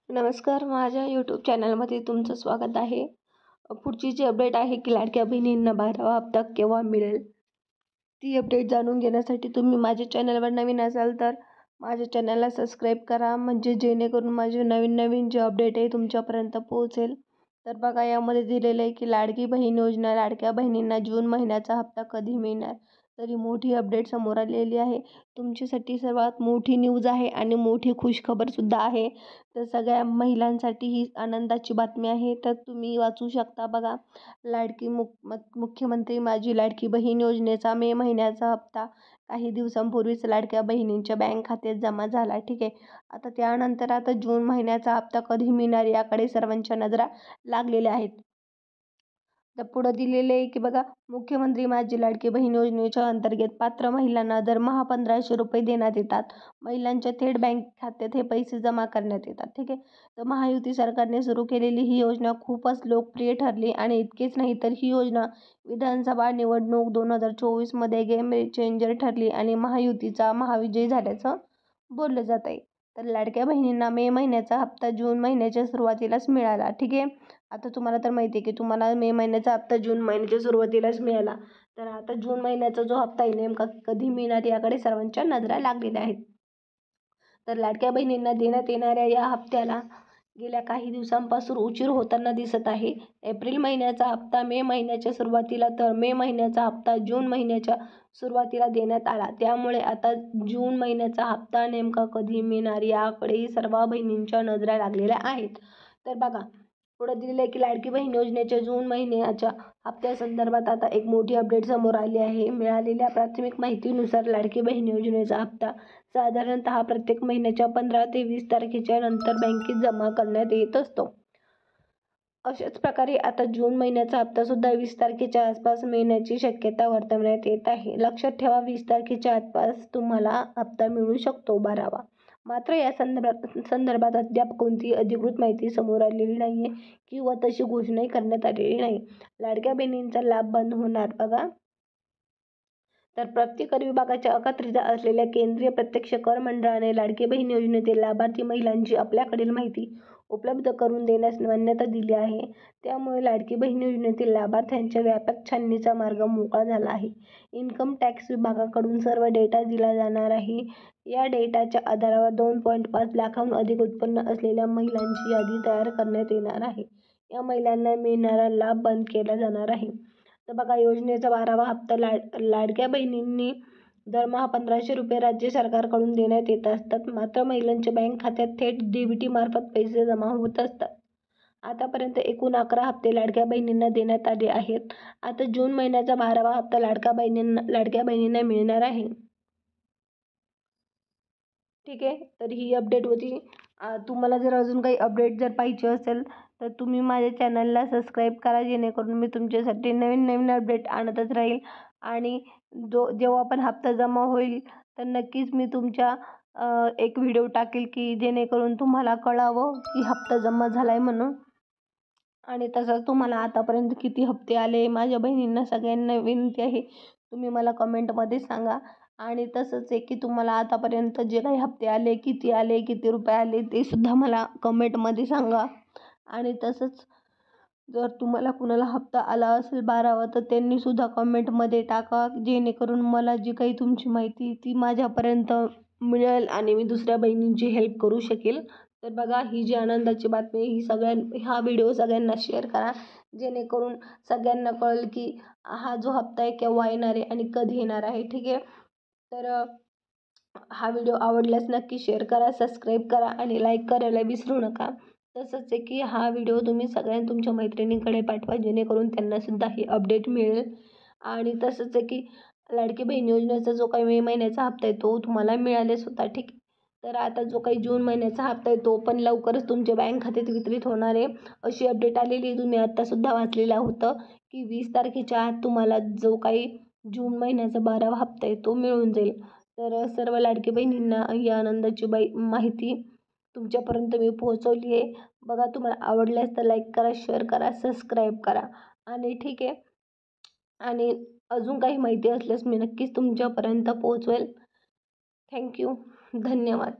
नमस्कार, माझ्या यूट्यूब चॅनलमध्ये तुमचं स्वागत आहे. पुढची जी अपडेट आहे की लाडक्या बहिणींना 12वा हप्ता केव्हा मिळेल, ती अपडेट जाणून घेण्यासाठी तुम्ही माझ्या चॅनलवर नवीन असाल तर माझ्या चॅनलला सबस्क्राईब करा, म्हणजे जेणेकरून माझे नवीन नवीन जे अपडेट आहे तुमच्यापर्यंत पोहोचेल. तर बघा, यामध्ये दिलेलं आहे की लाडकी बहीण योजना, लाडक्या बहिणींना जून महिन्याचा हप्ता कधी मिळणार. तर ही मोठी अपडेट समोर आलेली आहे. तुमच्यासाठी सर्वात मोठी न्यूज आहे आणि मोठी खुशखबरसुद्धा आहे. तर सगळ्या महिलांसाठी ही आनंदाची बातमी आहे. तर तुम्ही वाचू शकता बघा, मुख्यमंत्री माझी लाडकी बहीण योजनेचा मे महिन्याचा हप्ता काही दिवसांपूर्वीच लाडक्या बहिणींच्या बँक खात्यात जमा झाला. ठीक आहे. आता त्यानंतर आता जून महिन्याचा हप्ता कधी मिळणार याकडे सर्वांच्या नजरा लागलेल्या आहेत. तर पुढं दिलेले आहे की बघा, मुख्यमंत्री माझी लाडकी बहीण योजनेच्या अंतर्गत पात्र महिलांना दरमहा 1,500 रुपये देण्यात येतात. महिलांच्या थेट बँक खात्यात हे पैसे जमा करण्यात येतात. ठीक आहे. तर महायुती सरकारने सुरू केलेली ही योजना खूपच लोकप्रिय ठरली आणि इतकेच नाही तर ही योजना विधानसभा निवडणूक 2024 मध्ये गेम चेंजर ठरली आणि महायुतीचा महाविजय झाल्याचं बोललं जात आहे. तर लाडक्या बहिणींना मे महिन्याचा हप्ता जून महिन्याच्या सुरुवातीलाच मिळाला. ठीक आहे. आता तुम्हाला तर माहिती आहे की तुम्हाला मे महिन्याचा हप्ता जून महिन्याच्या सुरुवातीलाच मिळाला. तर आता जून महिन्याचा जो हप्ता आहे नेमका कधी मिळणार याकडे सर्वांच्या नजरा लागलेल्या आहेत. तर लाडक्या बहिणींना देण्यात येणाऱ्या या हप्त्याला गेल्या काही दिवसांपासून उशीर होताना दिसत आहे. एप्रिल महिन्याचा हप्ता मे महिन्याच्या सुरुवातीला तर मे महिन्याचा हप्ता जून महिन्याच्या सुरुवातीला देण्यात आला. त्यामुळे आता जून महिन्याचा हप्ता नेमका कधी मिळणार याकडेही सर्व बहिणींच्या नजरा लागलेल्या आहेत. तर बघा, पुढे दिलेलं आहे की लाडकी बहीण योजनेच्या जून महिन्याच्या हप्त्यासंदर्भात आता एक मोठी अपडेट समोर आली आहे. मिळालेल्या प्राथमिक माहितीनुसार लाडकी बहीण योजनेचा हप्ता साधारणतः प्रत्येक महिन्याच्या 15 ते 20 तारखेच्या नंतर बँकेत जमा करण्यात येत असतो. अशाच प्रकारे आता जून महिन्याचा हप्ता सुद्धा 20 तारखेच्या आसपास मिळण्याची शक्यता वर्तवण्यात येत आहे. लक्षात ठेवा, 20 तारखेच्या आसपास तुम्हाला हप्ता मिळू शकतो 12वा. मात्र या संदर्भात अद्याप कोणतीही अधिकृत माहिती समोर आलेली नाहीये किंवा तशी घोषणाही करण्यात आलेली नाही. लाडक्या बहिणींचा लाभ बंद होणार बघा. तर प्रत्येक कर विभागाच्या अखत्यारीत असलेल्या केंद्रीय प्रत्यक्ष कर मंडळाने लाडकी बहीण योजनेतील लाभार्थी महिलांची आपल्याकडील माहिती उपलब्ध करून देण्यास मान्यता दिली आहे. त्यामुळे लाडकी बहीण योजनेतील लाभार्थ्यांच्या व्यापक छाननीचा मार्ग मोकळा झाला आहे. इन्कम टॅक्स विभागाकडून सर्व डेटा दिला जाणार आहे. या डेटाच्या आधारावर 2.5 लाखांहून अधिक उत्पन्न असलेल्या महिलांची यादी तयार करण्यात येणार आहे. या महिलांना मिळणारा लाभ बंद केला जाणार आहे. तर बघा, योजनेचा 12वा हप्ता लाडक्या बहिणींनी दरमहा 1,500 रुपये राज्य सरकारकडून देण्यात येत असतात. मात्र महिलांच्या बँक खात्यात थेट डीबीटी मार्फत पैसे जमा होत असतात. आतापर्यंत एकूण 11 हप्ते लाडक्या बहिणींना देण्यात आले आहेत. आता जून महिन्याचा 12वा हप्ता लाडक्या बहिणींना मिळणार आहे. ठीक आहे. तर ही अपडेट होती. तुम्हाला जर अजून काही अपडेट जर पाहिजे असेल तर तुम्ही माझ्या चॅनलला सबस्क्राईब करा, जेणेकरून मी तुमच्यासाठी नवीन नवीन अपडेट आणतच राहील. आणि जेव्हा पण हप्ता जमा होईल तर नक्कीच मी तुमच्या एक व्हिडिओ टाकेल की जेणेकरून तुम्हाला कळावं की हप्ता जमा झाला आहे म्हणून. आणि तसंच तुम्हाला आतापर्यंत किती हप्ते आले, माझ्या बहिणींना सगळ्यांना विनंती आहे तुम्ही मला कमेंटमध्ये सांगा. आणि तसंच आहे की तुम्हाला आतापर्यंत जे काही हप्ते आले, किती रुपये आले ते सुद्धा मला कमेंटमध्ये सांगा. आणि तसंच जर तुम्हाला कुणाला हप्ता आला असेल 12वा तर त्यांनी सुद्धा कमेंटमध्ये टाका, जेणेकरून मला जी काही तुमची माहिती ती माझ्यापर्यंत मिळेल आणि मी दुसऱ्या बहिणींची हेल्प करू शकेल. तर बघा, ही जी आनंदाची बातमी ही हा व्हिडिओ सगळ्यांना शेअर करा, जेणेकरून सगळ्यांना कळेल की हा जो हप्ता आहे केव्हा येणार आहे आणि कधी येणार आहे. ठीक आहे. तर हा व्हिडिओ आवडल्यास नक्की शेअर करा, सबस्क्राईब करा आणि लाईक करायला विसरू नका. तसंच आहे की हा व्हिडिओ तुम्ही तुमच्या मैत्रिणींकडे पाठवा, जेणेकरून त्यांना सुद्धा ही अपडेट मिळेल. आणि तसंच आहे की लाडकी बहीण योजनेचा जो काही मे महिन्याचा हप्ता आहे तो तुम्हाला मिळालेच होता. ठीक आहे. तर आता जो काही जून महिन्याचा हप्ता आहे तो पण लवकरच तुमच्या बँक खात्यात वितरित होणार आहे, अशी अपडेट आलेली. तुम्ही आत्तासुद्धा वाचलेलं होतं की 20 तारखेच्या आत तुम्हाला जो काही जून महिन्याचा 12वा हप्ता आहे तो मिळून जाईल. तर सर्व लाडकी बहिणींना ही आनंदाची माहिती तुमच्यापर्यंत मी पोहोचवली आहे. बघा, तुम्हाला आवडल्यास तर लाईक करा, शेअर करा, सबस्क्राईब करा. आणि ठीक आहे. आणि अजून काही माहिती असल्यास मी नक्कीच तुमच्यापर्यंत पोहोचवेल. थँक्यू. धन्यवाद.